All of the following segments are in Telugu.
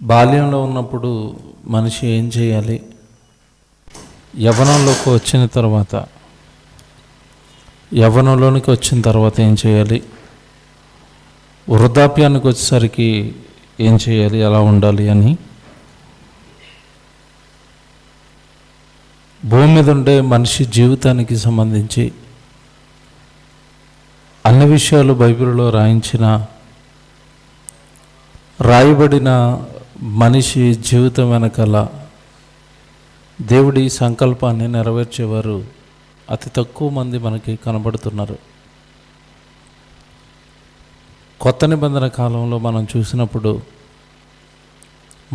బాల్యంలో ఉన్నప్పుడు మనిషి ఏం చేయాలి, యవ్వనంలోకి వచ్చిన తర్వాత యవ్వనంలోనికి వచ్చిన తర్వాత ఏం చేయాలి, వృద్ధాప్యానికి వచ్చేసరికి ఏం చేయాలి, ఎలా ఉండాలి అని భూమి మీద ఉండే మనిషి జీవితానికి సంబంధించి అన్ని విషయాలు బైబిల్లో రాయబడిన మనిషి జీవితం వెనకాల దేవుడి సంకల్పాన్ని నెరవేర్చేవారు అతి తక్కువ మంది మనకి కనబడుతున్నారు. కొత్త నిబంధన కాలంలో మనం చూసినప్పుడు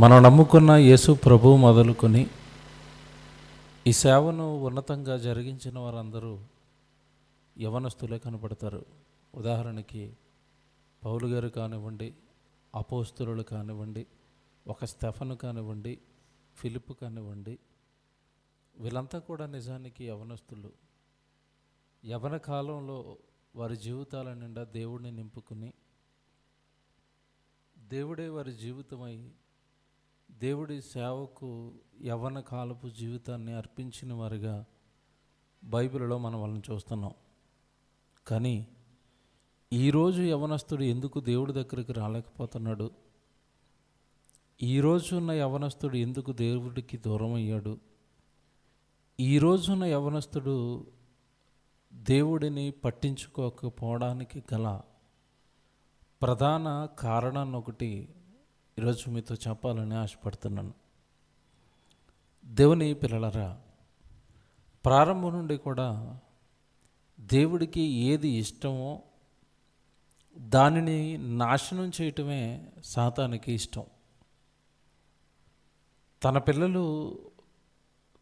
మనం నమ్ముకున్న యేసు ప్రభువు మొదలుకొని ఈ సేవను ఉన్నతంగా జరిగించిన వారందరూ యవనస్తులే కనబడతారు. ఉదాహరణకి పౌలు గారు కానివ్వండి, అపోస్తలులు కానివ్వండి, ఒక స్టెఫను కానివ్వండి, ఫిలిప్ కానివ్వండి, వీళ్ళంతా కూడా నిజానికి యవనస్తులు. యవన కాలంలో వారి జీవితాల నిండా దేవుడిని నింపుకుని దేవుడే వారి జీవితమై దేవుడి సేవకు యవ్వన కాలపు జీవితాన్ని అర్పించిన వారిగా బైబిల్లో మనం వాళ్ళని చూస్తున్నాం. కానీ ఈరోజు యవనస్తుడు ఎందుకు దేవుడి దగ్గరికి రాలేకపోతున్నాడు? ఈరోజున్న యవనస్తుడు ఎందుకు దేవుడికి దూరం అయ్యాడు? ఈరోజున్న యవనస్తుడు దేవుడిని పట్టించుకోకపోవడానికి గల ప్రధాన కారణాన్ని ఒకటి ఈరోజు మీతో చెప్పాలని ఆశపడుతున్నాను. దేవుని పిల్లలరా, ప్రారంభం నుండి కూడా దేవుడికి ఏది ఇష్టమో దానిని నాశనం చేయటమే సాతానికి ఇష్టం. తన పిల్లలు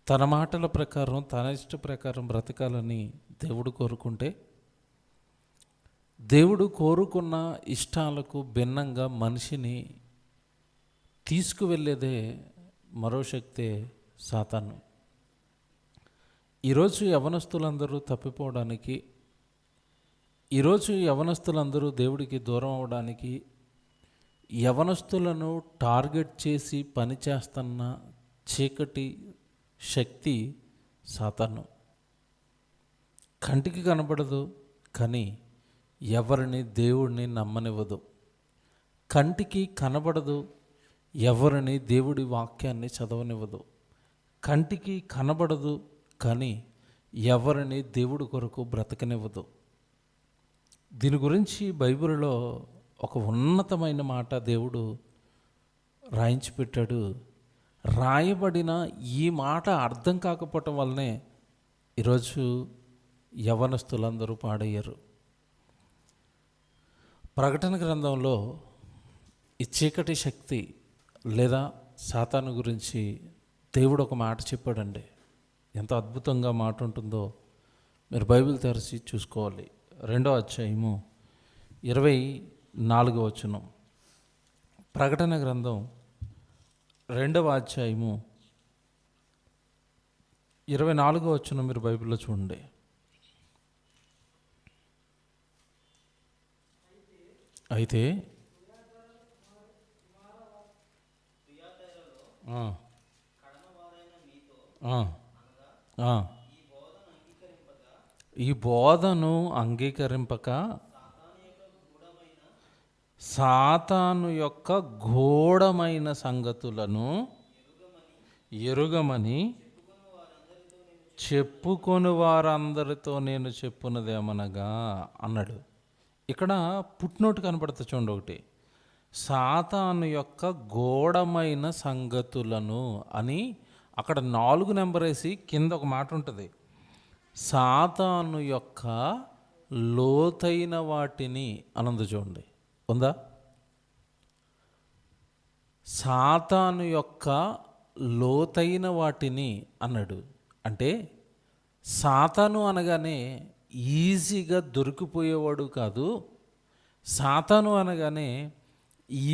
తన మాటల ప్రకారం, తన ఇష్ట ప్రకారం బ్రతకాలని దేవుడు కోరుకుంటే, దేవుడు కోరుకున్న ఇష్టాలకు భిన్నంగా మనిషిని తీసుకువెళ్ళేదే మరో శక్తే సాతాను. ఈరోజు యవనస్తులందరూ తప్పిపోవడానికి, ఈరోజు యవనస్తులందరూ దేవుడికి దూరం అవడానికి, యవనస్తులను టార్గెట్ చేసి పనిచేస్తున్న చీకటి శక్తి సాతాను. కంటికి కనబడదు, కానీ ఎవరిని దేవుడిని నమ్మనివ్వదు. కంటికి కనబడదు, ఎవరిని దేవుడి వాక్యాన్ని చదవనివ్వదు. కంటికి కనబడదు, కానీ ఎవరిని దేవుడి కొరకు బ్రతకనివ్వదు. దీని గురించి బైబిల్లో ఒక ఉన్నతమైన మాట దేవుడు రాయించి పెట్టాడు. రాయబడిన ఈ మాట అర్థం కాకపోవటం వల్లనే ఈరోజు యవనస్తులందరూ పాడయ్యారు. ప్రకటన గ్రంథంలో ఈ చీకటి శక్తి లేదా సాతాను గురించి దేవుడు ఒక మాట చెప్పాడండి. ఎంత అద్భుతంగా మాట ఉంటుందో మీరు బైబిల్ తెరిచి చూసుకోవాలి. 2వ అధ్యాయము 24వ వచనం. ప్రకటన గ్రంథం 2వ అధ్యాయము 24వ వచనం మీరు బైబిల్లో చూడండి. అయితే ఈ బోధను అంగీకరింపక సాతాను యొక్క గూఢమైన సంగతులను ఎరుగమని చెప్పుకొని వారందరితో నేను చెప్పున్నదేమనగా అన్నాడు. ఇక్కడ పుట్నోటు కనపడుతుంది చూడండి. ఒకటి, సాతాను యొక్క గూఢమైన సంగతులను అని అక్కడ 4 నెంబర్ వేసి కింద ఒక మాట ఉంటుంది, సాతాను యొక్క లోతైన వాటిని అనందు. చూడండి, ఉందా? సాతాను యొక్క లోతైన వాటిని అన్నాడు. అంటే సాతాను అనగానే ఈజీగా దొరికిపోయేవాడు కాదు, సాతాను అనగానే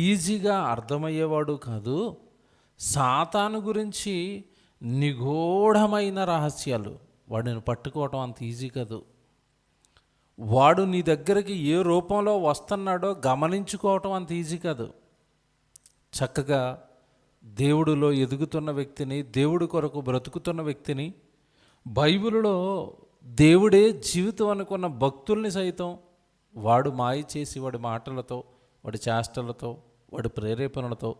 ఈజీగా అర్థమయ్యేవాడు కాదు. సాతాను గురించి నిగూఢమైన రహస్యాలు, వాడిని పట్టుకోవటం అంత ఈజీ కాదు. వాడు నీ దగ్గరికి ఏ రూపంలో వస్తున్నాడో గమనించుకోవటం అంత ఈజీ కాదు. చక్కగా దేవుడిలో ఎదుగుతున్న వ్యక్తిని, దేవుడి కొరకు బ్రతుకుతున్న వ్యక్తిని, బైబిల్లో దేవుడే జీవితం అనుకున్న భక్తుల్ని సైతం వాడు మాయ చేసి వాడి మాటలతో, వాడి చేష్టలతో, వాడి ప్రేరేపణలతో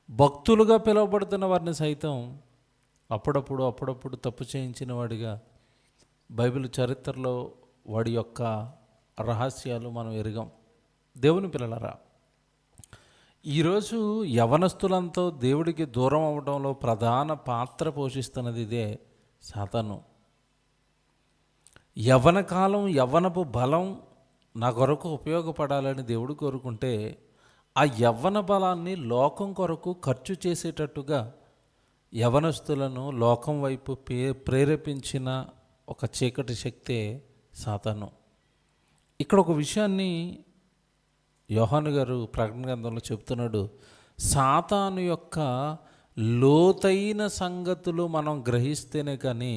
భక్తులుగా పిలువబడుతున్న వారిని సైతం అప్పుడప్పుడు తప్పు చేయించిన వాడిగా బైబిల్ చరిత్రలో వాడి యొక్క రహస్యాలు మనం ఎరిగాం. దేవుని పిల్లలరా, ఈరోజు యవనస్తులంతో దేవుడికి దూరం అవడంలో ప్రధాన పాత్ర పోషిస్తున్నది ఇదే సాతాను. యవ్వన కాలం, యవ్వనపు బలం నా కొరకు ఉపయోగపడాలని దేవుడు కోరుకుంటే ఆ యవ్వన బలాన్ని లోకం కొరకు ఖర్చు చేసేటట్టుగా యవనస్తులను లోకం వైపు ప్రేరేపించిన ఒక చీకటి శక్తే సాతాను. ఇక్కడ ఒక విషయాన్ని యోహాను గారు ప్రకటన గ్రంథంలో చెప్తున్నాడు. సాతాను యొక్క లోతైన సంగతులు మనం గ్రహిస్తేనే కానీ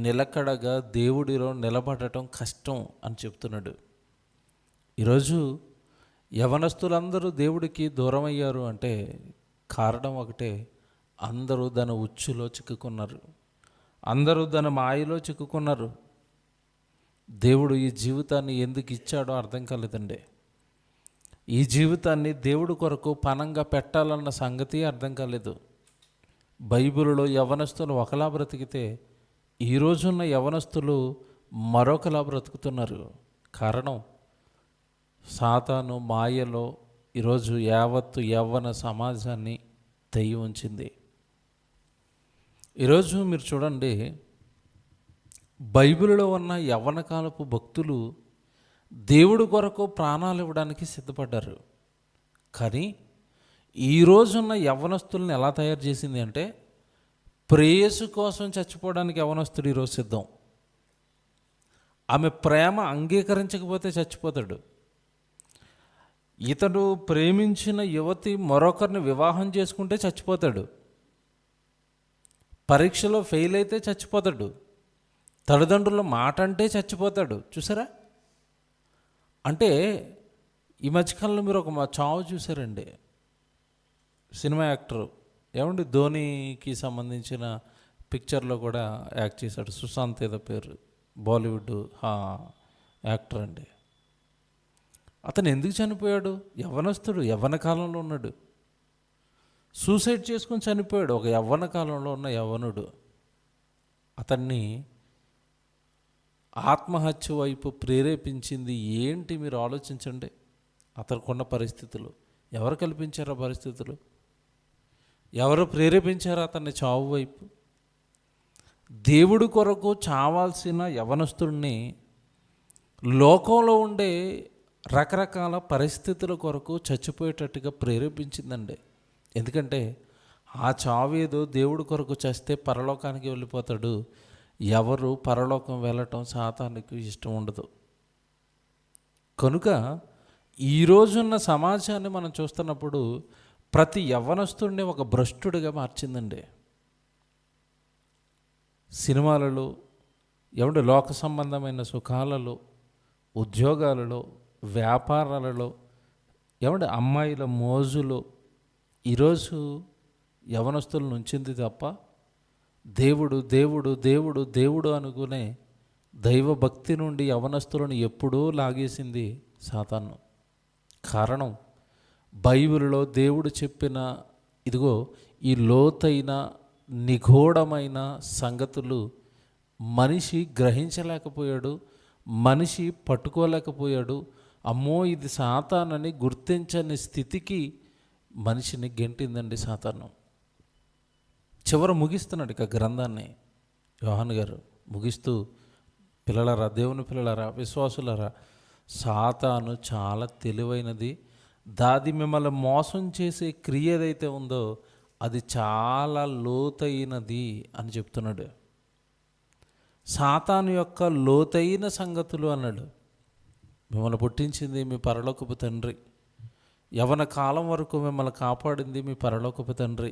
నిలకడగా దేవుడిలో నిలబడటం కష్టం అని చెప్తున్నాడు. ఈరోజు యవనస్తులందరూ దేవుడికి దూరం అయ్యారు అంటే కారణం ఒకటే, అందరూ దాని ఉచ్చులో చిక్కుకున్నారు, అందరూ దాని మాయలో చిక్కుకున్నారు. దేవుడు ఈ జీవితాన్ని ఎందుకు ఇచ్చాడో అర్థం కాలేదండి. ఈ జీవితాన్ని దేవుడి కొరకు పణంగా పెట్టాలన్న సంగతి అర్థం కాలేదు. బైబిల్లో యవనస్తులు ఒకలా బ్రతికితే ఈరోజున్న యవనస్తులు మరొకలా బ్రతుకుతున్నారు. కారణం సాతాను మాయలో ఈరోజు యావత్తు యవ్వన సమాజాన్ని తెయ్యి ఉంచింది. ఈరోజు మీరు చూడండి, బైబిల్లో ఉన్న యవ్వన కాలపు భక్తులు దేవుడి కొరకు ప్రాణాలు ఇవ్వడానికి సిద్ధపడ్డారు. కానీ ఈరోజున్న యవ్వనస్తుల్ని ఎలా తయారు చేసింది అంటే, ప్రేయసు కోసం చచ్చిపోవడానికి యవ్వనస్తుడు ఈరోజు సిద్ధం. ఆమె ప్రేమ అంగీకరించకపోతే చచ్చిపోతాడు. ఇతడు ప్రేమించిన యువతి మరొకరిని వివాహం చేసుకుంటే చచ్చిపోతాడు. పరీక్షలో ఫెయిల్ అయితే చచ్చిపోతాడు. తల్లిదండ్రుల మాట అంటే చచ్చిపోతాడు. చూసారా? అంటే ఈ మధ్యకాలంలో మీరు ఒక చావు చూసారండి. సినిమా యాక్టరు ఏమండి, ధోనికి సంబంధించిన పిక్చర్లో కూడా యాక్ట్ చేశాడు. సుశాంత్ ఏదో పేరు, బాలీవుడ్ యాక్టర్ అండి. అతను ఎందుకు చనిపోయాడు? యవ్వనస్తుడు, యవ్వన కాలంలో ఉన్నాడు. సూసైడ్ చేసుకుని చనిపోయాడు. ఒక యవ్వన కాలంలో ఉన్న యవ్వనుడు. అతన్ని ఆత్మహత్య వైపు ప్రేరేపించింది ఏంటి మీరు ఆలోచించండి. అతనుకున్న పరిస్థితులు ఎవరు కల్పించారు? ఆ పరిస్థితులు ఎవరు ప్రేరేపించారు అతన్ని చావు వైపు? దేవుడి కొరకు చావాల్సిన యవనస్తుడిని లోకంలో ఉండే రకరకాల పరిస్థితుల కొరకు చచ్చిపోయేటట్టుగా ప్రేరేపించిందండి. ఎందుకంటే ఆ చావు ఏదో దేవుడి కొరకు చేస్తే పరలోకానికి వెళ్ళిపోతాడు. ఎవరు పరలోకం వెళ్ళటం సాతానికి ఇష్టం ఉండదు. కనుక ఈరోజున్న సమాజాన్ని మనం చూస్తున్నప్పుడు ప్రతి యవ్వనస్తుడిని ఒక భ్రష్టుడిగా మార్చిందండి. సినిమాలలో, ఏమంటే లోక సంబంధమైన సుఖాలలో, ఉద్యోగాలలో, వ్యాపారాలలో, ఏమంటే అమ్మాయిల మోజులో ఈరోజు యవనస్తులను ఉంచింది తప్ప దేవుడు దేవుడు దేవుడు దేవుడు అనుకునే దైవభక్తి నుండి యవనస్తులను ఎప్పుడూ లాగేసింది సాతాను. కారణం బైబిల్లో దేవుడు చెప్పిన ఇదిగో ఈ లోతైన నిగూఢమైన సంగతులు మనిషి గ్రహించలేకపోయాడు, మనిషి పట్టుకోలేకపోయాడు. అమ్మో ఇది సాతానని గుర్తించని స్థితికి మనిషిని గెంటిందండి సాతాను. చివర ముగిస్తున్నాడు ఇక గ్రంథాన్ని యోహాను గారు ముగిస్తూ, పిల్లలారా, దేవుని పిల్లలారా, విశ్వాసులారా, సాతాను చాలా తెలివైనది. దాది మిమ్మల్ని మోసం చేసే క్రియ ఏదైతే ఉందో అది చాలా లోతైనది అని చెప్తున్నాడు. సాతాను యొక్క లోతైన సంగతులు అన్నాడు. మిమ్మల్ని పుట్టించింది మీ పరలోకపు తండ్రి. యవ్వన కాలం వరకు మిమ్మల్ని కాపాడింది మీ పరలోకపు తండ్రి.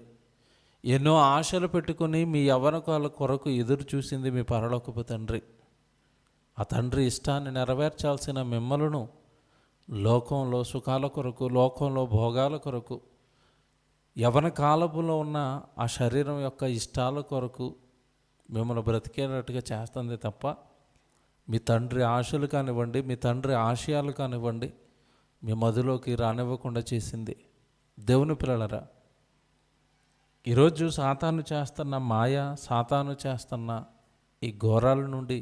ఎన్నో ఆశలు పెట్టుకుని మీ యవ్వన కాల కొరకు ఎదురు చూసింది మీ పరలోకపు తండ్రి. ఆ తండ్రి ఇష్టాన్ని నెరవేర్చాల్సిన మిమ్మలను లోకంలో సుఖాల కొరకు, లోకంలో భోగాల కొరకు, యవన కాలపులో ఉన్న ఆ శరీరం యొక్క ఇష్టాల కొరకు మిమ్మల్ని బ్రతికేటట్టుగా చేస్తుంది తప్ప మీ తండ్రి ఆశలు కానివ్వండి, మీ తండ్రి ఆశయాలు కానివ్వండి, మీ మదిలోకి రానివ్వకుండా చేసింది. దేవుని పిల్లలరా, ఈరోజు సాతాను చేస్తున్న మాయ, సాతాను చేస్తున్న ఈ ఘోరాల నుండి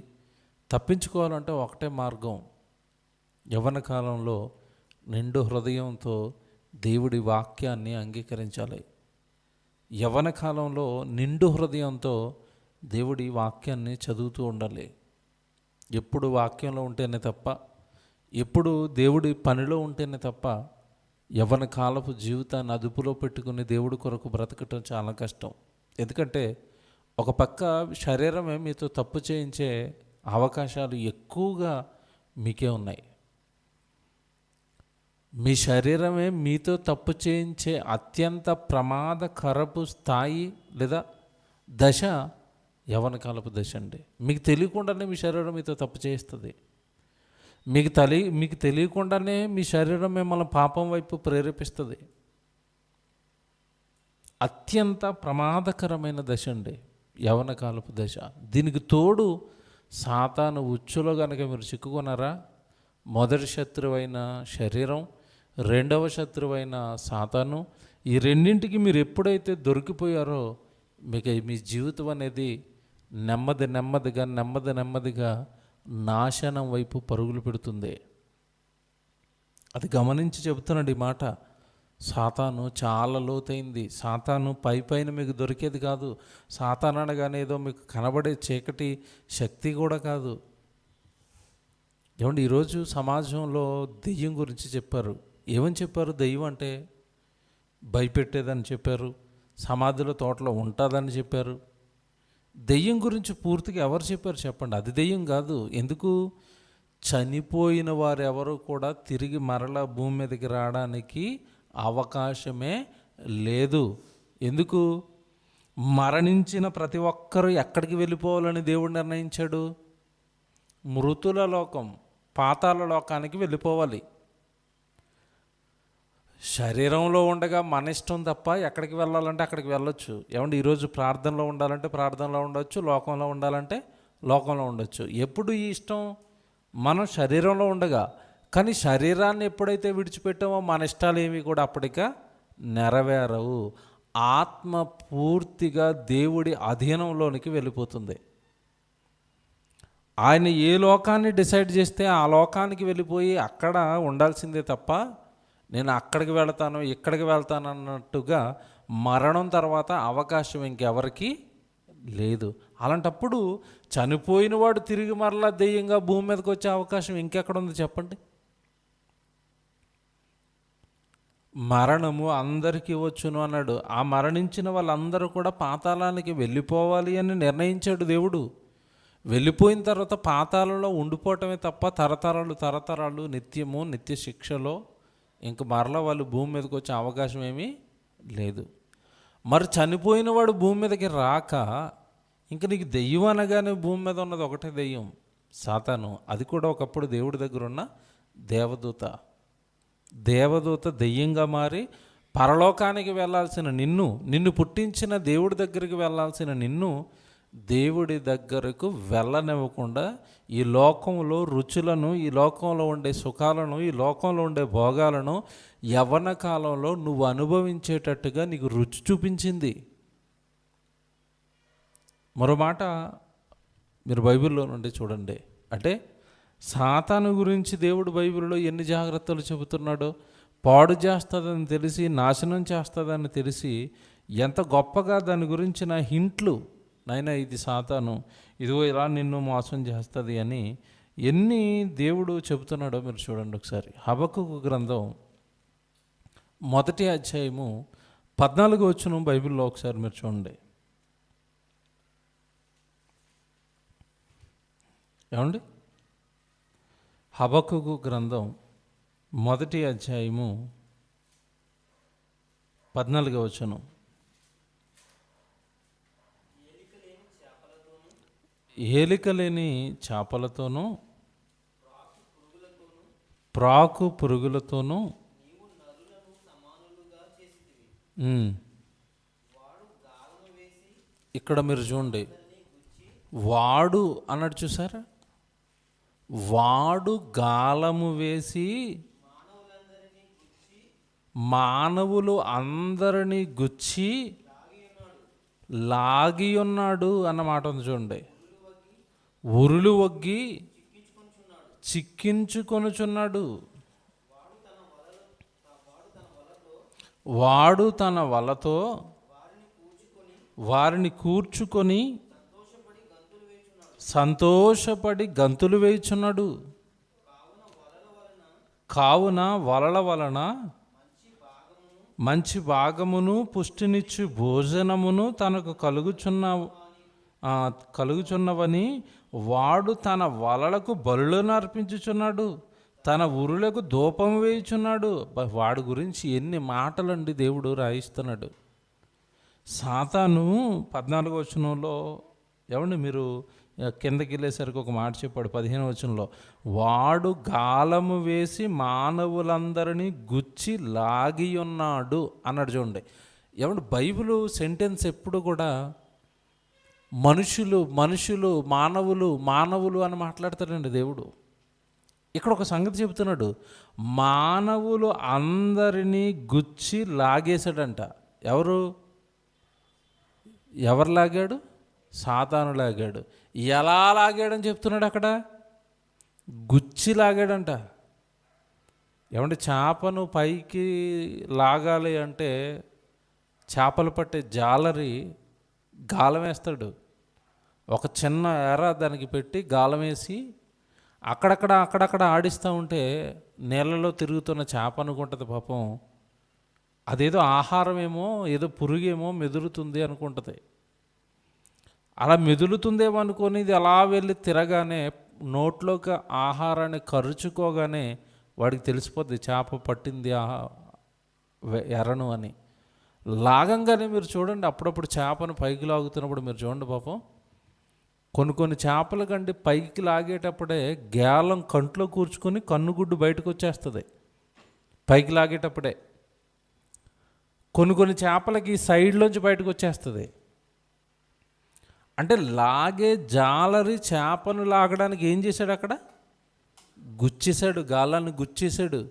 తప్పించుకోవాలంటే ఒకటే మార్గం. యవ్వన కాలంలో నిండు హృదయంతో దేవుడి వాక్యాన్ని అంగీకరించాలి. యవ్వన కాలంలో నిండు హృదయంతో దేవుడి వాక్యాన్ని చదువుతూ ఉండాలి. ఎప్పుడు వాక్యంలో ఉంటేనే తప్ప, ఎప్పుడు దేవుడి పనిలో ఉంటేనే తప్ప యవ్వన కాలపు జీవితాన్ని అదుపులో పెట్టుకుని దేవుడి కొరకు బ్రతకటం చాలా కష్టం. ఎందుకంటే ఒక పక్క శరీరమే మీతో తప్పు చేయించే అవకాశాలు ఎక్కువగా మీకే ఉన్నాయి. మీ శరీరమే మీతో తప్పు చేయించే అత్యంత ప్రమాదకరపు స్థాయి లేదా దశ యవ్వన కాలపు దశ అండి. మీకు తెలియకుండానే మీ శరీరం మీతో తప్పు చేయిస్తుంది. మీకు తెలియకుండానే మీ శరీరం మిమ్మల్ని పాపం వైపు ప్రేరేపిస్తుంది. అత్యంత ప్రమాదకరమైన దశ అండి యవ్వన కాలపు దశ. దీనికి తోడు సాతాను ఉచ్చులో కనుక మీరు చిక్కుకున్నారా, మొదటి శత్రువైన శరీరం, రెండవ శత్రువైన సాతాను, ఈ రెండింటికి మీరు ఎప్పుడైతే దొరికిపోయారో మీకు మీ జీవితం అనేది నెమ్మదిగా నాశనం వైపు పరుగులు పెడుతుంది. అది గమనించి చెబుతున్నాడు ఈ మాట. సాతాను చాలా లోతైంది. సాతాను పైన మీకు దొరికేది కాదు. సాతాను అనగానే ఏదో మీకు కనబడే చీకటి శక్తి కూడా కాదు. ఏమండి, ఈరోజు సమాజంలో దెయ్యం గురించి చెప్పారు. ఏమని చెప్పారు? దెయ్యం అంటే భయపెట్టేదని చెప్పారు, సమాధిలో తోటలో ఉంటుందని చెప్పారు. దెయ్యం గురించి పూర్తిగా ఎవరు చెప్పారు చెప్పండి? అది దెయ్యం కాదు. ఎందుకు? చనిపోయిన వారు ఎవరు కూడా తిరిగి మరలా భూమి మీదకి రావడానికి అవకాశమే లేదు. ఎందుకు? మరణించిన ప్రతి ఒక్కరూ ఎక్కడికి వెళ్ళిపోవాలని దేవుడు నిర్ణయించాడు? మృతుల లోకం, పాతాళ లోకానికి వెళ్ళిపోవాలి. శరీరంలో ఉండగా మన ఇష్టం తప్ప ఎక్కడికి వెళ్ళాలంటే అక్కడికి వెళ్ళొచ్చు. ఏమంటే ఈరోజు ప్రార్థనలో ఉండాలంటే ప్రార్థనలో ఉండొచ్చు, లోకంలో ఉండాలంటే లోకంలో ఉండొచ్చు. ఎప్పుడు ఈ ఇష్టం? మనం శరీరంలో ఉండగా. కానీ శరీరాన్ని ఎప్పుడైతే విడిచిపెట్టామో మన ఇష్టాలు ఏవి కూడా అప్పటిక నెరవేరవు. ఆత్మ పూర్తిగా దేవుడి అధీనంలోనికి వెళ్ళిపోతుంది. ఆయన ఏ లోకాన్ని డిసైడ్ చేస్తే ఆ లోకానికి వెళ్ళిపోయి అక్కడ ఉండాల్సిందే తప్ప నేను అక్కడికి వెళతాను ఇక్కడికి వెళ్తాను అన్నట్టుగా మరణం తర్వాత అవకాశం ఇంకెవరికి లేదు. అలాంటప్పుడు చనిపోయిన వాడు తిరిగి మరలా దెయ్యంగా భూమి మీదకి వచ్చే అవకాశం ఇంకెక్కడ ఉంది చెప్పండి? మరణము అందరికీ వచ్చును అన్నాడు. ఆ మరణించిన వాళ్ళందరూ కూడా పాతాళానికి వెళ్ళిపోవాలి అని నిర్ణయించాడు దేవుడు. వెళ్ళిపోయిన తర్వాత పాతాళంలో ఉండిపోవటమే తప్ప తరతరాలు నిత్యము నిత్య శిక్షలో ఇంక మరలా వాళ్ళు భూమి మీదకి వచ్చే అవకాశం ఏమీ లేదు. మరి చనిపోయిన వాడు భూమి మీదకి రాక ఇంక నీకు దెయ్యం అనగానే భూమి మీద ఉన్నది ఒకటే దెయ్యం, సాతాను. అది కూడా ఒకప్పుడు దేవుడి దగ్గర ఉన్న దేవదూత దెయ్యంగా మారి పరలోకానికి వెళ్ళాల్సిన నిన్ను పుట్టించిన దేవుడి దగ్గరికి వెళ్ళాల్సిన నిన్ను దేవుడి దగ్గరకు వెళ్ళనివ్వకుండా ఈ లోకంలో రుచులను, ఈ లోకంలో ఉండే సుఖాలను, ఈ లోకంలో ఉండే భోగాలను యవ్వన కాలంలో నువ్వు అనుభవించేటట్టుగా నీకు రుచి చూపించింది. మరో మాట మీరు బైబిల్లో నుండి చూడండి. అంటే సాతాను గురించి దేవుడు బైబిల్లో ఎన్ని జాగ్రత్తలు చెబుతున్నాడో, పాడు చేస్తుందని తెలిసి, నాశనం చేస్తుందని తెలిసి ఎంత గొప్పగా దాని గురించిన హింట్లు, నైనా ఇది సాతాను, ఇదిగో ఇలా నిన్ను మోసం చేస్తుంది అని ఎన్ని దేవుడు చెబుతున్నాడో మీరు చూడండి ఒకసారి. హబక్కూకు గ్రంథం 1వ అధ్యాయము 14వ వచనం బైబిల్లో ఒకసారి మీరు చూడండి. ఏమండి? హబక్కూకు గ్రంథం 1వ అధ్యాయము 14వ వచనం. ఏలికలేని చేపలతోనూ ప్రాకు పురుగులతోనూ ఉమ్. ఇక్కడ మీరు చూడండి, వాడు అన్నాడు చూసారా, వాడు గాలము వేసి మానవులు అందరినీ గుచ్చి లాగి ఉన్నాడు అన్నమాట ఉంది చూడండి. ఉరులు వగ్గి చిక్కించుకొనుచున్నాడు. వాడు తన వలతో వారిని కూర్చుకొని సంతోషపడి గంతులు వేయుచున్నాడు. కావున వలల వలన మంచి భాగమును పుష్టినిచ్చు భోజనమును తనకు కలుగుచున్నవని వాడు తన వలలకు బలులను అర్పించుచున్నాడు, తన ఉరులకు ధూపం వేయుచున్నాడు. వాడి గురించి ఎన్ని మాటలండి దేవుడు రాయిస్తున్నాడు. సాతాను 14వ వచనంలో, ఏమండి మీరు కిందకి వెళ్ళేసరికి ఒక మాట చెప్పాడు 15వ వచనంలో, వాడు గాలము వేసి మానవులందరినీ గుచ్చి లాగి ఉన్నాడు అన్నాడు చూడండి. ఏమంటే బైబిల్ సెంటెన్స్ ఎప్పుడు కూడా మనుషులు మనుషులు మానవులు మానవులు అని మాట్లాడతాడండి దేవుడు. ఇక్కడ ఒక సంగతి చెబుతున్నాడు, మానవులు అందరినీ గుచ్చి లాగేశాడంట. ఎవరు లాగాడు? సాతాను లాగాడు. ఎలా లాగాడని చెప్తున్నాడు అక్కడ? గుచ్చి లాగాడంట. ఏమంటే చేపను పైకి లాగాలి అంటే చేపలు పట్టే జాలరి గాలం వేస్తాడు. ఒక చిన్న ఎర దానికి పెట్టి గాలం వేసి అక్కడక్కడ ఆడిస్తూ ఉంటే నీళ్ళలో తిరుగుతున్న చేప అనుకుంటుంది పాపం, అదేదో ఆహారమేమో ఏదో పురుగేమో మెదులుతుంది అనుకుంటుంది. అలా మెదులుతుందేమో అనుకొని ఇది అలా వెళ్ళి తిరగానే నోట్లోకి ఆహారాన్ని కరుచుకోగానే వాడికి తెలిసిపోద్ది చేప పట్టింది ఎరను అని. లాగంగానే మీరు చూడండి, అప్పుడప్పుడు చేపను పైకి లాగుతున్నప్పుడు మీరు చూడండి పాపం, కొన్ని చేపల కంటే పైకి లాగేటప్పుడే గేలం కంట్లో కూర్చుకొని కన్నుగుడ్డు బయటకు వచ్చేస్తుంది పైకి లాగేటప్పుడే. కొన్ని చేపలకి సైడ్లోంచి బయటకు వచ్చేస్తుంది. అంటే లాగే జాలరి చేపను లాగడానికి ఏం చేశాడు? అక్కడ గుచ్చేశాడు, గాలాన్ని గుచ్చేశాడు.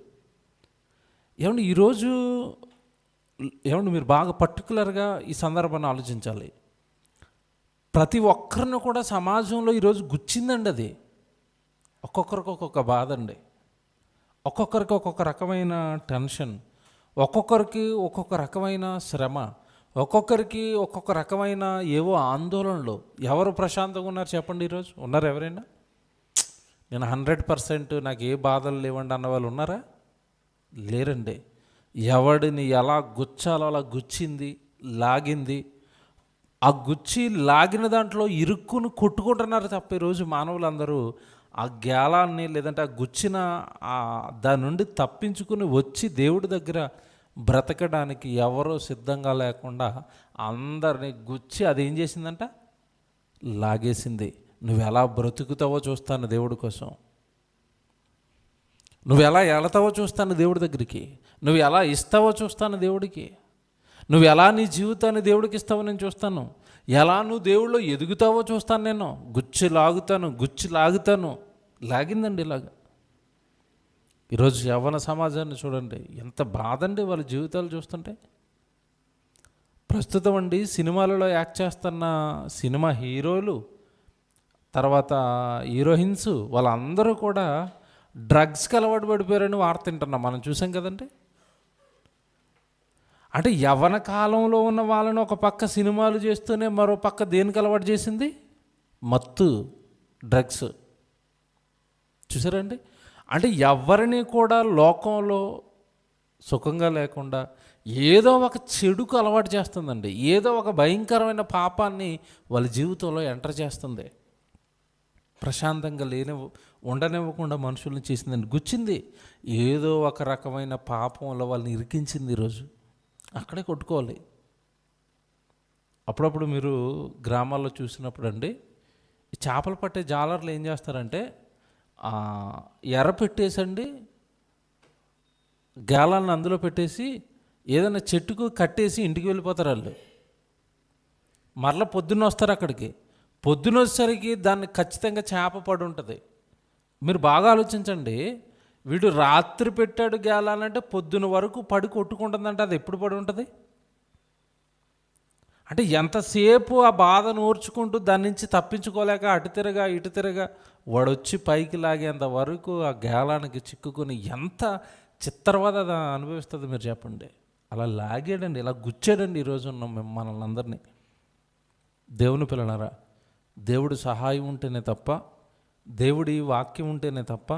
ఏమండి ఈరోజు మీరు బాగా పర్టికులర్గా ఈ సందర్భాన్ని ఆలోచించాలి. ప్రతి ఒక్కరిని కూడా సమాజంలో ఈరోజు గుచ్చిందండి అది. ఒక్కొక్కరికి ఒక్కొక్క బాధ అండి, ఒక్కొక్కరికి ఒక్కొక్క రకమైన టెన్షన్, ఒక్కొక్కరికి ఒక్కొక్క రకమైన శ్రమ, ఒక్కొక్కరికి ఒక్కొక్క రకమైన ఏవో ఆందోళనలు. ఎవరు ప్రశాంతంగా ఉన్నారు చెప్పండి? ఈరోజు ఉన్నారు ఎవరైనా? నేను 100% నాకు ఏ బాధలు లేవండి అన్న వాళ్ళు ఉన్నారా? లేరండి. ఎవడిని ఎలా గుచ్చాలో అలా గుచ్చింది, లాగింది. ఆ గుచ్చి లాగిన దాంట్లో ఇరుక్కుని కొట్టుకుంటున్నారు తప్ప ఈరోజు మానవులందరూ ఆ గ్యాలాన్ని లేదంటే ఆ గుచ్చిన దాని నుండి తప్పించుకుని వచ్చి దేవుడి దగ్గర బ్రతకడానికి ఎవరో సిద్ధంగా లేకుండా అందరినీ గుచ్చి అది ఏం చేసిందంట? లాగేసింది. నువ్వు ఎలా బ్రతుకుతావో చూస్తాను దేవుడి కోసం, నువ్వు ఎలా వెళతావో చూస్తాను దేవుడి దగ్గరికి, నువ్వు ఎలా ఇస్తావో చూస్తాను దేవుడికి, నువ్వు ఎలా నీ జీవితాన్ని దేవుడికి ఇస్తావో నేను చూస్తాను, ఎలా నువ్వు దేవుళ్ళు ఎదుగుతావో చూస్తాను నేను. గుచ్చి లాగుతాను. లాగిందండి ఇలాగా. ఈరోజు యవ్వన సమాజాన్ని చూడండి, ఎంత బాధ అండి వాళ్ళ జీవితాలు చూస్తుంటే. ప్రస్తుతం అండి సినిమాలలో యాక్ట్ చేస్తున్న సినిమా హీరోలు, తర్వాత హీరోయిన్స్, వాళ్ళందరూ కూడా డ్రగ్స్కి అలవాటు పడిపోయారని వార్త వింటున్నాం, మనం చూసాం కదండి. అంటే యవ్వన కాలంలో ఉన్న వాళ్ళని ఒక పక్క సినిమాలు చేస్తూనే మరో పక్క దేనికి అలవాటు చేసింది? మత్తు, డ్రగ్స్. చూసారండి? అంటే ఎవరిని కూడా లోకంలో సుఖంగా లేకుండా ఏదో ఒక చెడుకు అలవాటు చేస్తుందండి, ఏదో ఒక భయంకరమైన పాపాన్ని వాళ్ళ జీవితంలో ఎంటర్ చేస్తుంది. ప్రశాంతంగా ఉండనివ్వకుండా మనుషుల్ని చేసిందండి, గుచ్చింది. ఏదో ఒక రకమైన పాపంలో వాళ్ళని ఇరికించింది. ఈరోజు అక్కడే కొట్టుకోవాలి. అప్పుడప్పుడు మీరు గ్రామాల్లో చూసినప్పుడు అండి, ఈ చేపలు పట్టే జాలర్లు ఏం చేస్తారంటే ఎర్ర పెట్టేసండి, గాలాన్ని అందులో పెట్టేసి ఏదైనా చెట్టుకు కట్టేసి ఇంటికి వెళ్ళిపోతారు వాళ్ళు. మరలా పొద్దున్న వస్తారు అక్కడికి. పొద్దున వచ్చేసరికి దాన్ని ఖచ్చితంగా చేప పడి ఉంటుంది. మీరు బాగా ఆలోచించండి, వీడు రాత్రి పెట్టాడు గేలానంటే పొద్దున వరకు పడి కొట్టుకుంటుందంటే అది ఎప్పుడు పడి ఉంటుంది? అంటే ఎంతసేపు ఆ బాధను ఓర్చుకుంటూ దాని నుంచి తప్పించుకోలేక అటు తిరగా ఇటు తిరగా వాడొచ్చి పైకి లాగేంత వరకు ఆ గేలానికి చిక్కుకొని ఎంత చిత్తరవాద అనుభవిస్తుంది మీరు చెప్పండి. అలా లాగాడండి, ఇలా గుచ్చాడండి ఈరోజు ఉన్నాం మేము మనల్ని అందరినీ. దేవుని పిల్లలారా, దేవుడి సహాయం ఉంటేనే తప్ప, దేవుడి వాక్యం ఉంటేనే తప్ప,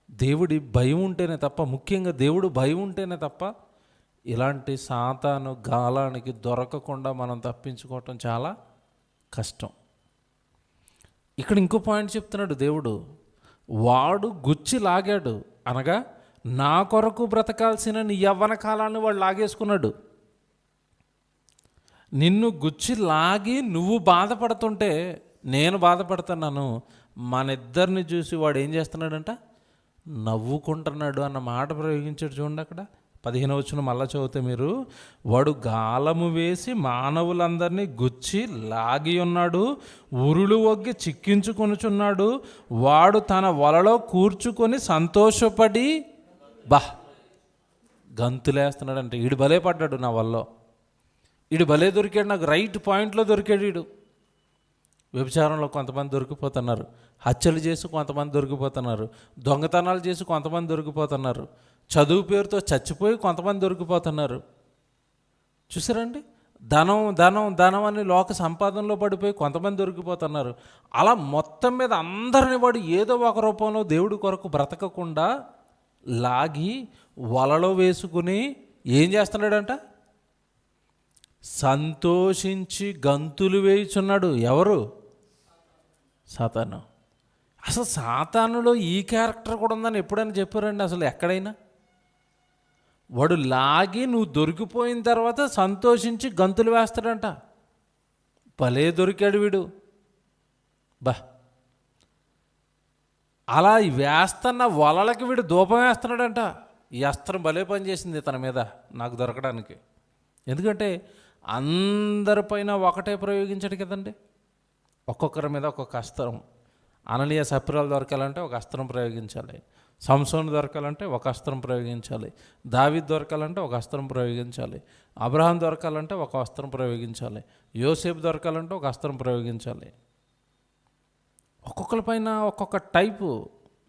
దేవుడి భయం ఉంటేనే తప్ప, ముఖ్యంగా దేవుడు భయం ఉంటేనే తప్ప ఇలాంటి సాతాను గాలానికి దొరకకుండా మనం తప్పించుకోవటం చాలా కష్టం. ఇక్కడ ఇంకో పాయింట్ చెప్తున్నాడు దేవుడు. వాడు గుచ్చి లాగాడు అనగా నా కొరకు బ్రతకాల్సిన నీ యవ్వన కాలాన్ని వాడు లాగేసుకున్నాడు. నిన్ను గుచ్చి లాగి నువ్వు బాధపడుతుంటే నేను బాధపడుతున్నాను. మన ఇద్దరిని చూసి వాడు ఏం చేస్తున్నాడంట? నవ్వుకుంటున్నాడు అన్న మాట ప్రయోగించాడు. చూడండి అక్కడ 15వ వచనం మళ్ళా చదివితే మీరు, వాడు గాలము వేసి మానవులందరినీ గుచ్చి లాగి ఉన్నాడు, ఉరులు ఒగ్గి చిక్కించుకొనుచున్నాడు, వాడు తన వలలో కూర్చుకొని సంతోషపడి గంతులేస్తున్నాడు. అంటే ఈడు భలే పడ్డాడు నా వల్ల, ఈడు భలే దొరికాడు, నాకు రైట్ పాయింట్లో దొరికాడు. ఈడు వ్యభిచారంలో కొంతమంది దొరికిపోతున్నారు, హత్యలు చేసి కొంతమంది దొరికిపోతున్నారు, దొంగతనాలు చేసి కొంతమంది దొరికిపోతున్నారు, చదువు పేరుతో చచ్చిపోయి కొంతమంది దొరికిపోతున్నారు. చూసారండి, ధనం ధనం ధనం అని లోక సంపాదనలో పడిపోయి కొంతమంది దొరికిపోతున్నారు. అలా మొత్తం మీద అందరిని వాడు ఏదో ఒక రూపంలో దేవుడి కొరకు బ్రతకకుండా లాగి వలలో వేసుకుని ఏం చేస్తున్నాడంట? సంతోషించి గంతులు వేయుచున్నాడు. ఎవరు? సాతాను. అసలు సాతానులో ఈ క్యారెక్టర్ కూడా ఉందని ఎప్పుడైనా చెప్పారండి? అసలు ఎక్కడైనా? వాడు లాగి నువ్వు దొరికిపోయిన తర్వాత సంతోషించి గంతులు వేస్తాడంట. భలే దొరికాడు వీడు. అలా వేస్తున్న వలలకి వీడు ధూపం వేస్తున్నాడంట. ఈ అస్త్రం భలే పనిచేసింది తన మీద నాకు దొరకడానికి. ఎందుకంటే అందరిపైన ఒకటే ప్రయోగించాడు కదండి. ఒక్కొక్కరి మీద ఒక్కొక్క అస్త్రం. అననీయ సప్రాలు దొరకాలంటే ఒక అస్త్రం ప్రయోగించాలి, సంసోను దొరకాలంటే ఒక అస్త్రం ప్రయోగించాలి, దావీదు దొరకాలంటే ఒక అస్త్రం ప్రయోగించాలి, అబ్రహాం దొరకాలంటే ఒక అస్త్రం ప్రయోగించాలి, యోసేపు దొరకాలంటే ఒక అస్త్రం ప్రయోగించాలి. ఒక్కొక్కరిపైన ఒక్కొక్క టైపు.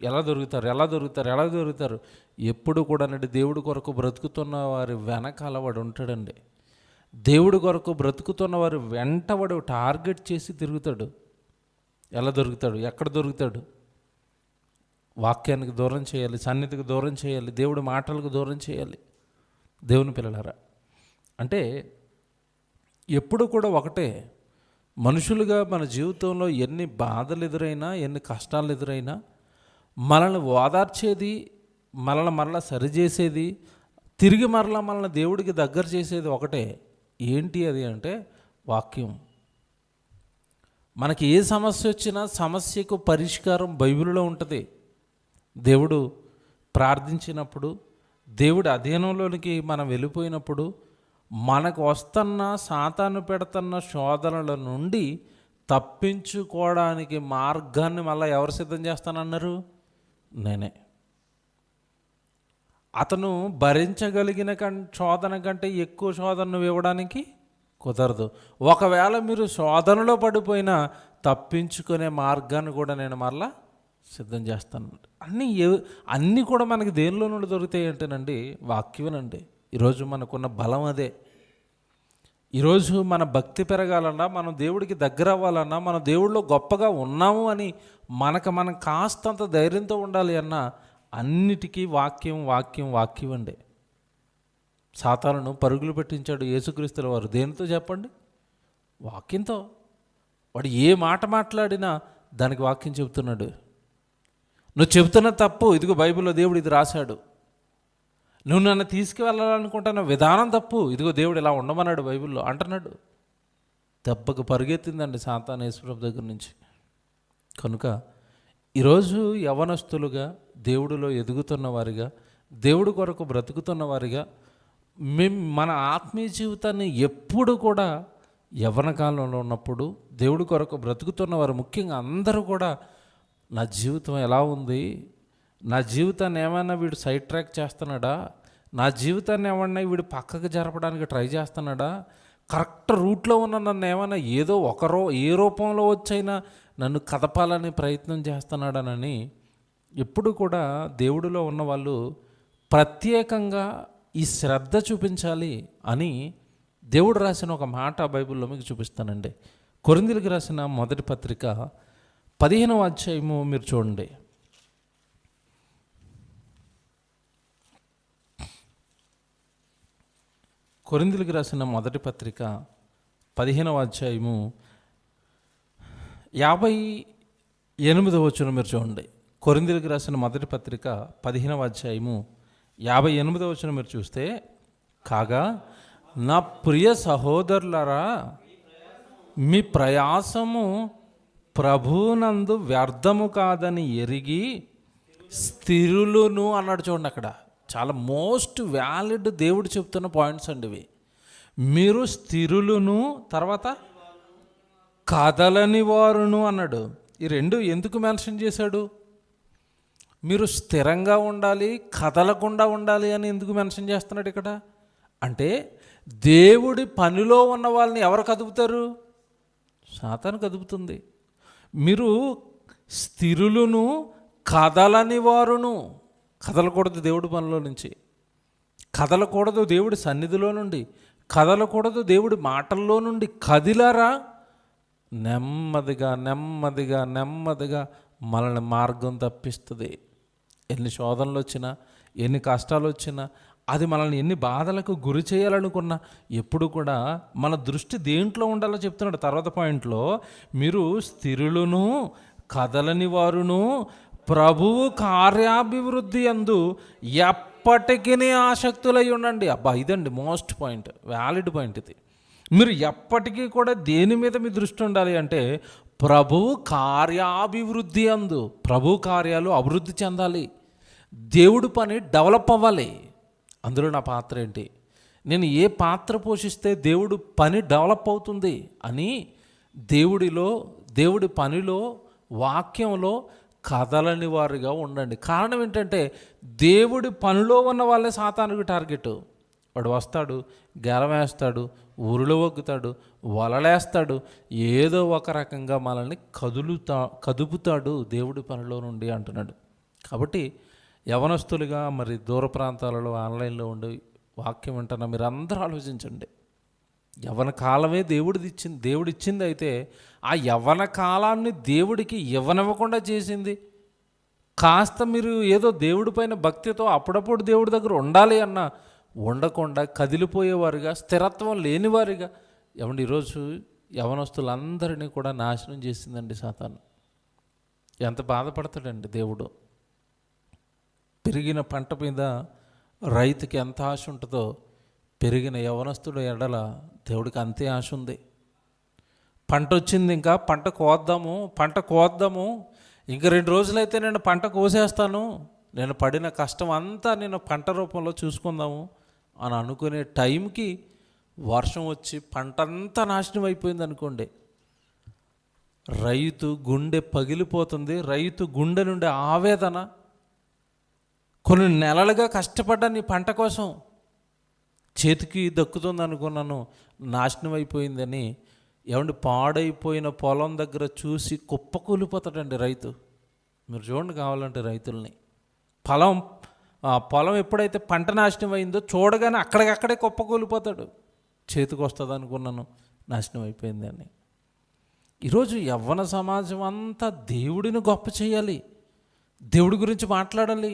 ఎలా దొరుకుతారు? ఎప్పుడు కూడా దేవుడి కొరకు బ్రతుకుతున్న వారి వెనకాల వాడు ఉంటాడండి. దేవుడి కొరకు బ్రతుకుతున్న వారు వెంట వాడు టార్గెట్ చేసి తిరుగుతాడు. ఎలా దొరుకుతాడు? ఎక్కడ దొరుకుతాడు? వాక్యానికి దూరం చేయాలి, సన్నిధికి దూరం చేయాలి, దేవుడి మాటలకు దూరం చేయాలి. దేవుని పిల్లలారా, అంటే ఎప్పుడు కూడా ఒకటే, మనుషులుగా మన జీవితంలో ఎన్ని బాధలు ఎదురైనా, ఎన్ని కష్టాలు ఎదురైనా మనల్ని ఓదార్చేది, మరలా సరిచేసేది, తిరిగి మనల్ని దేవుడికి దగ్గర చేసేది ఒకటే. ఏంటి అది అంటే వాక్యం. మనకి ఏ సమస్య వచ్చినా సమస్యకు పరిష్కారం బైబిల్లో ఉంటుంది. దేవుడు ప్రార్థించినప్పుడు, దేవుడి అధీనంలోనికి మనం వెళ్ళిపోయినప్పుడు, మనకు వస్తున్న సాతాను పెడుతున్న శోధనల నుండి తప్పించుకోవడానికి మార్గాన్ని మళ్ళీ ఎవరు సిద్ధం చేస్తానన్నారు? నేనే. అతను భరించగలిగిన శోధన కంటే ఎక్కువ శోధన నువ్వు ఇవ్వడానికి కుదరదు. ఒకవేళ మీరు శోధనలో పడిపోయినా తప్పించుకునే మార్గాన్ని కూడా నేను మరలా సిద్ధం చేస్తాను. అన్నీ కూడా మనకి దేనిలో నుండి దొరుకుతాయి అంటేనండి వాక్యమేనండి. ఈరోజు మనకున్న బలం అదే. ఈరోజు మన భక్తి పెరగాలన్నా, మనం దేవుడికి దగ్గర అవ్వాలన్నా, మనం దేవుడిలో గొప్పగా ఉన్నాము అని మనం కాస్తంత ధైర్యంతో ఉండాలి అన్నా అన్నిటికీ వాక్యం అండి. సాతానును పరుగులు పెట్టించాడు యేసుక్రీస్తుల వారు. దేనితో చెప్పండి? వాక్యంతో. వాడు ఏ మాట మాట్లాడినా దానికి వాక్యం చెబుతున్నాడు. నువ్వు చెబుతున్న తప్పు, ఇదిగో బైబిల్లో దేవుడు ఇది రాశాడు. నువ్వు నన్ను తీసుకువెళ్ళాలనుకుంటున్న విధానం తప్పు, ఇదిగో దేవుడు ఇలా ఉండమన్నాడు బైబిల్లో అంటున్నాడు. దెబ్బకు పరుగెత్తిందండి సాతాను యేసుప్రభు దగ్గర నుంచి. కనుక ఈరోజు యవనస్తులుగా, దేవుడిలో ఎదుగుతున్న వారిగా, దేవుడి కొరకు బ్రతుకుతున్న వారిగా మన ఆత్మీయ జీవితాన్ని ఎప్పుడు కూడా యవ్వన కాలంలో ఉన్నప్పుడు దేవుడి కొరకు బ్రతుకుతున్న వారు ముఖ్యంగా అందరూ కూడా నా జీవితం ఎలా ఉంది, నా జీవితాన్ని ఏమైనా వీడు సైడ్ ట్రాక్ చేస్తున్నాడా, నా జీవితాన్ని ఏమన్నా వీడు పక్కకు జరపడానికి ట్రై చేస్తున్నాడా, కరెక్ట్ రూట్లో ఉన్న నన్ను ఏమైనా ఏదో ఏ రూపంలో వచ్చైనా నన్ను కదపాలని ప్రయత్నం చేస్తున్నాడనని ఎప్పుడు కూడా దేవుడిలో ఉన్న వాళ్ళు ప్రత్యేకంగా ఈ శ్రద్ధ చూపించాలి అని దేవుడు రాసిన ఒక మాట బైబిల్లో మీకు చూపిస్తానండి. కొరింథీయులకు రాసిన మొదటి పత్రిక 15వ అధ్యాయము మీరు చూడండి. కొరింథీయులకు రాసిన మొదటి పత్రిక 15వ అధ్యాయము 58వ వచనం మీరు చూడండి. కొరింథీయులకు రాసిన మొదటి పత్రిక 15వ అధ్యాయము 58వ వచనం మీరు చూస్తే, కాగా నా ప్రియ సహోదరులారా, మీ ప్రయాసము ప్రభువునందు వ్యర్థము కాదని ఎరిగి స్థిరులును అన్నాడు. చూడండి, అక్కడ చాలా మోస్ట్ వ్యాలిడ్ దేవుడు చెప్తున్న పాయింట్స్ అండి ఇవి. మీరు స్థిరులును, తర్వాత కదలని వారును అన్నాడు. ఈ రెండు ఎందుకు మెన్షన్ చేశాడు? మీరు స్థిరంగా ఉండాలి, కదలకుండా ఉండాలి అని ఎందుకు మెన్షన్ చేస్తున్నాడు ఇక్కడ అంటే, దేవుడి పనిలో ఉన్న వాళ్ళని ఎవరు కదుపుతారు? సాతాను కదుపుతుంది. మీరు స్థిరులును కదలని వారును, కదలకూడదు దేవుడి పనిలో నుంచి, కదలకూడదు దేవుడి సన్నిధిలో నుండి, కదలకూడదు దేవుడి మాటల్లో నుండి. కదిలారా నెమ్మదిగా నెమ్మదిగా నెమ్మదిగా మనల్ని మార్గం తప్పిస్తుంది. ఎన్ని శోధనలు వచ్చినా, ఎన్ని కష్టాలు వచ్చినా, అది మనల్ని ఎన్ని బాధలకు గురి చేయాలనుకున్నా ఎప్పుడు కూడా మన దృష్టి దేంట్లో ఉండాలో చెప్తున్నాడు. తర్వాత పాయింట్లో, మీరు స్థిరులును కదలని వారును ప్రభువు కార్యాభివృద్ధి యందు ఎప్పటికీ ఆసక్తులై ఉండండి. అబ్బా, ఇదండి మోస్ట్ పాయింట్, వ్యాలిడ్ పాయింట్ ఇది. మీరు ఎప్పటికీ కూడా దేని మీద మీ దృష్టి ఉండాలి అంటే, ప్రభువు కార్యాభివృద్ధి యందు, ప్రభు కార్యాలు అభివృద్ధి చెందాలి, దేవుడి పని డెవలప్ అవ్వాలి. అందులో నా పాత్ర ఏంటి, నేను ఏ పాత్ర పోషిస్తే దేవుడు పని డెవలప్ అవుతుంది అని దేవుడిలో, దేవుడి పనిలో, వాక్యంలో కదలని వారిగా ఉండండి. కారణం ఏంటంటే, దేవుడి పనిలో ఉన్న వాళ్ళే సాతానుకి టార్గెట్. వాడు వస్తాడు, గెలం వేస్తాడు, ఊరిలో వగ్గుతాడు, వలలేస్తాడు, ఏదో ఒక రకంగా మనల్ని కదుపుతాడు దేవుడి పనిలో నుండి అంటున్నాడు. కాబట్టి యవనస్తులుగా, మరి దూర ప్రాంతాలలో ఆన్లైన్లో ఉండి వాక్యం వింటున్నా మీరు అందరూ ఆలోచించండి. యవ్వన కాలమే దేవుడు ఇచ్చింది అయితే ఆ యవ్వన కాలాన్ని దేవుడికి ఇవ్వనివ్వకుండా చేసింది. కాస్త మీరు ఏదో దేవుడి పైన భక్తితో అప్పుడప్పుడు దేవుడి దగ్గర ఉండాలి అన్న ఉండకుండా కదిలిపోయేవారుగా, స్థిరత్వం లేనివారుగా ఏమండి ఈరోజు యవనస్తులందరినీ కూడా నాశనం చేసిందండి సాతాను. ఎంత బాధపడతాడండి దేవుడు. పెరిగిన పంట మీద రైతుకి ఎంత ఆశ ఉంటుందో, పెరిగిన యవనస్తుడు ఎడల దేవుడికి అంతే ఆశ ఉంది. పంట వచ్చింది, ఇంకా పంట కోద్దాము, ఇంకా 2 రోజులైతే నేను పంట కోసేస్తాను, నేను పడిన కష్టం అంతా నేను పంట రూపంలో చూసుకుందాము అని అనుకునే టైంకి వర్షం వచ్చి పంట అంతా నాశనం అయిపోయింది అనుకోండి. రైతు గుండె పగిలిపోతుంది. రైతు గుండె నుండి ఆవేదన, కొన్ని నెలలుగా కష్టపడ్డా నీ పంట కోసం, చేతికి దక్కుతుంది అనుకున్నాను, నాశనం అయిపోయిందని ఏమండి పాడైపోయిన పొలం దగ్గర చూసి కుప్పకూలిపోతాడండి రైతు. మీరు చూడండి కావాలంటే రైతుల్ని. పొలం ఎప్పుడైతే పంట నాశనం అయిందో చూడగానే అక్కడికక్కడే కుప్పకూలిపోతాడు. చేతికి వస్తుంది అనుకున్నాను, నాశనం అయిపోయింది అని. ఈరోజు యవ్వన సమాజం అంతా దేవుడిని గొప్ప చేయాలి, దేవుడి గురించి మాట్లాడాలి,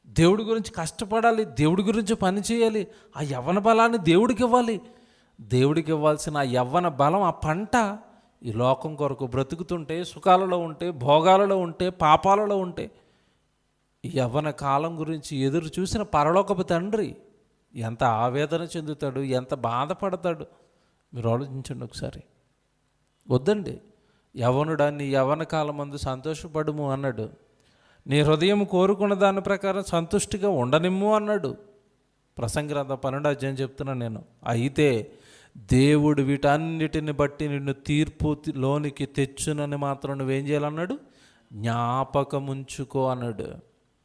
దేవుడి గురించి కష్టపడాలి, దేవుడి గురించి పని చేయాలి. ఆ యవ్వన బలాన్ని దేవుడికి ఇవ్వాలి. దేవుడికి ఇవ్వాల్సిన ఆ యవ్వన బలం, ఆ పంట ఈ లోకం కొరకు బ్రతుకుతుంటే, సుఖాలలో ఉంటే, భోగాలలో ఉంటే, పాపాలలో ఉంటే, ఈ యవ్వన కాలం గురించి ఎదురు చూసిన పరలోకపు తండ్రి ఎంత ఆవేదన చెందుతాడు, ఎంత బాధపడతాడు మీరు ఆలోచించండి ఒకసారి. వద్దండి, యవ్వనుడాన్ని యవ్వన కాలం అందు సంతోషపడుము అన్నాడు. నీ హృదయం కోరుకున్న దాని ప్రకారం సంతుష్టిగా ఉండనిమ్ము అన్నాడు. ప్రసంగి గ్రంథం 12వ అధ్యాయం చెప్తున్నాను నేను. అయితే దేవుడు వీటన్నిటిని బట్టి నిన్ను తీర్పులోనికి తెచ్చునని మాత్రం నువ్వేం చేయాలన్నాడు? జ్ఞాపకం ఉంచుకో అన్నాడు.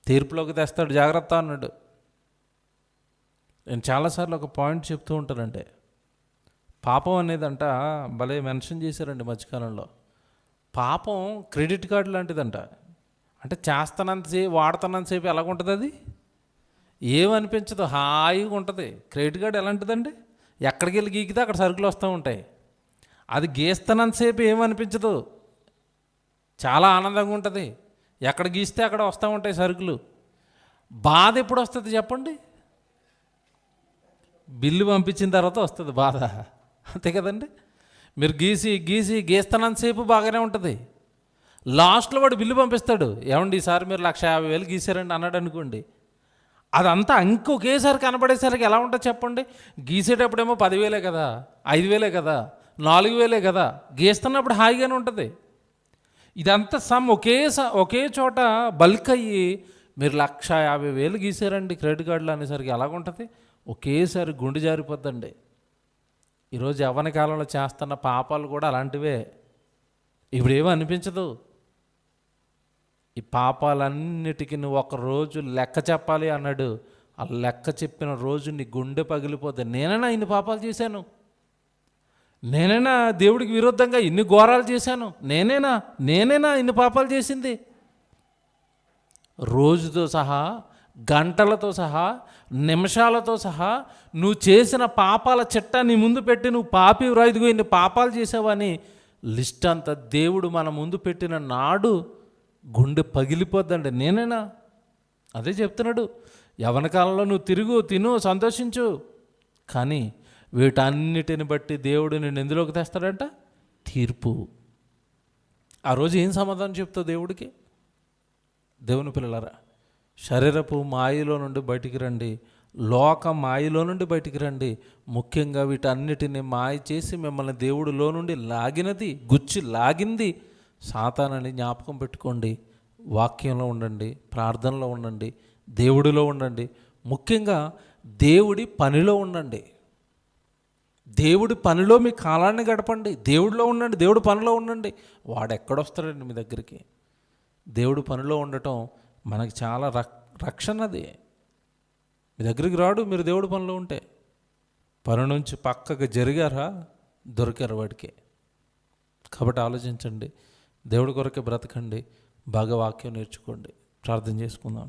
తీర్పులోకి తెస్తాడు, జాగ్రత్త అన్నాడు. నేను చాలాసార్లు ఒక పాయింట్ చెప్తూ ఉంటానంటే, పాపం అనేదంట భలే మెన్షన్ చేశారండి మధ్యకాలంలో. పాపం క్రెడిట్ కార్డు లాంటిదంట. అంటే చేస్తానంతసేపు, వాడుతున్నంతసేపు ఎలాగుంటుంది? అది ఏమనిపించదు, హాయిగా ఉంటుంది. క్రెడిట్ కార్డు ఎలాంటిదండి? ఎక్కడికి వెళ్ళి గీకితే అక్కడ సరుకులు వస్తూ ఉంటాయి. అది గీస్తున్నంతసేపు ఏమనిపించదు, చాలా ఆనందంగా ఉంటుంది. ఎక్కడ గీస్తే అక్కడ వస్తూ ఉంటాయి సరుకులు. బాధ ఎప్పుడు వస్తుంది చెప్పండి? బిల్లు పంపించిన తర్వాత వస్తుంది బాధ, అంతే కదండి. మీరు గీస్తున్నంతసేపు బాగానే ఉంటుంది. లాస్ట్లో వాడు బిల్లు పంపిస్తాడు, ఏమండి ఈసారి మీరు 1,50,000 గీసారండి అన్నాడు అనుకోండి. అదంతా ఇంకొకేసారి కనబడేసరికి ఎలా ఉంటుంది చెప్పండి? గీసేటప్పుడేమో 10,000 కదా, 5,000 కదా, 4,000 కదా. గీస్తున్నప్పుడు హాయిగానే ఉంటుంది. ఇదంతా ఒకే చోట బల్క్ అయ్యి మీరు 1,50,000 గీసారండి క్రెడిట్ కార్డులు అనేసరికి ఎలాగుంటుంది? ఒకేసారి గుండె జారిపోద్దండి. ఈరోజు యవ్వన కాలంలో చేస్తున్న పాపాలు కూడా అలాంటివే. ఇప్పుడు ఏమీ అనిపించదు. ఈ పాపాలన్నిటికీ నువ్వు ఒకరోజు లెక్క చెప్పాలి అన్నాడు. ఆ లెక్క చెప్పిన రోజు నీ గుండె పగిలిపోతే, నేనైనా ఇన్ని పాపాలు చేశాను, నేనైనా దేవుడికి విరుద్ధంగా ఇన్ని ఘోరాలు చేశాను, నేనేనా ఇన్ని పాపాలు చేసింది? రోజుతో సహా, గంటలతో సహా, నిమిషాలతో సహా నువ్వు చేసిన పాపాల చిట్టా నీ ముందు పెట్టి, నువ్వు పాపి ఇదిగో ఇన్ని పాపాలు చేసావని లిస్ట్ అంతా దేవుడు మన ముందు పెట్టిన నాడు గుండె పగిలిపోద్దండి. నేనేనా? అదే చెప్తున్నాడు. యవ్వన కాలంలో నువ్వు తిరుగు, తిను, సంతోషించు. కానీ వీటన్నిటిని బట్టి దేవుడు నిన్ను ఎందులోకి తెస్తాడంట? తీర్పు. ఆ రోజు ఏం సమాధానం చెప్తావు దేవుడికి? దేవుని పిల్లలారా, శరీరపు మాయలో నుండి బయటికి రండి, లోక మాయలో నుండి బయటికి రండి. ముఖ్యంగా వీటన్నిటిని మాయ చేసి మిమ్మల్ని దేవుడిలో నుండి లాగింది సాతానని జ్ఞాపకం పెట్టుకోండి. వాక్యంలో ఉండండి, ప్రార్థనలో ఉండండి, దేవుడిలో ఉండండి. ముఖ్యంగా దేవుడి పనిలో ఉండండి. దేవుడి పనిలో మీ కాలాన్ని గడపండి. దేవుడిలో ఉండండి, దేవుడి పనిలో ఉండండి. వాడు ఎక్కడొస్తాడండి మీ దగ్గరికి? దేవుడి పనిలో ఉండటం మనకి చాలా రక్షణది. మీ దగ్గరికి రాడు మీరు దేవుడి పనిలో ఉంటే. పని నుంచి పక్కకు జరిగారా, దొరికారు వాడికి. కాబట్టి ఆలోచించండి, దేవుడి కొరకే బ్రతకండి, బాగా వాక్యం నేర్చుకోండి. ప్రార్థన చేసుకుందాం.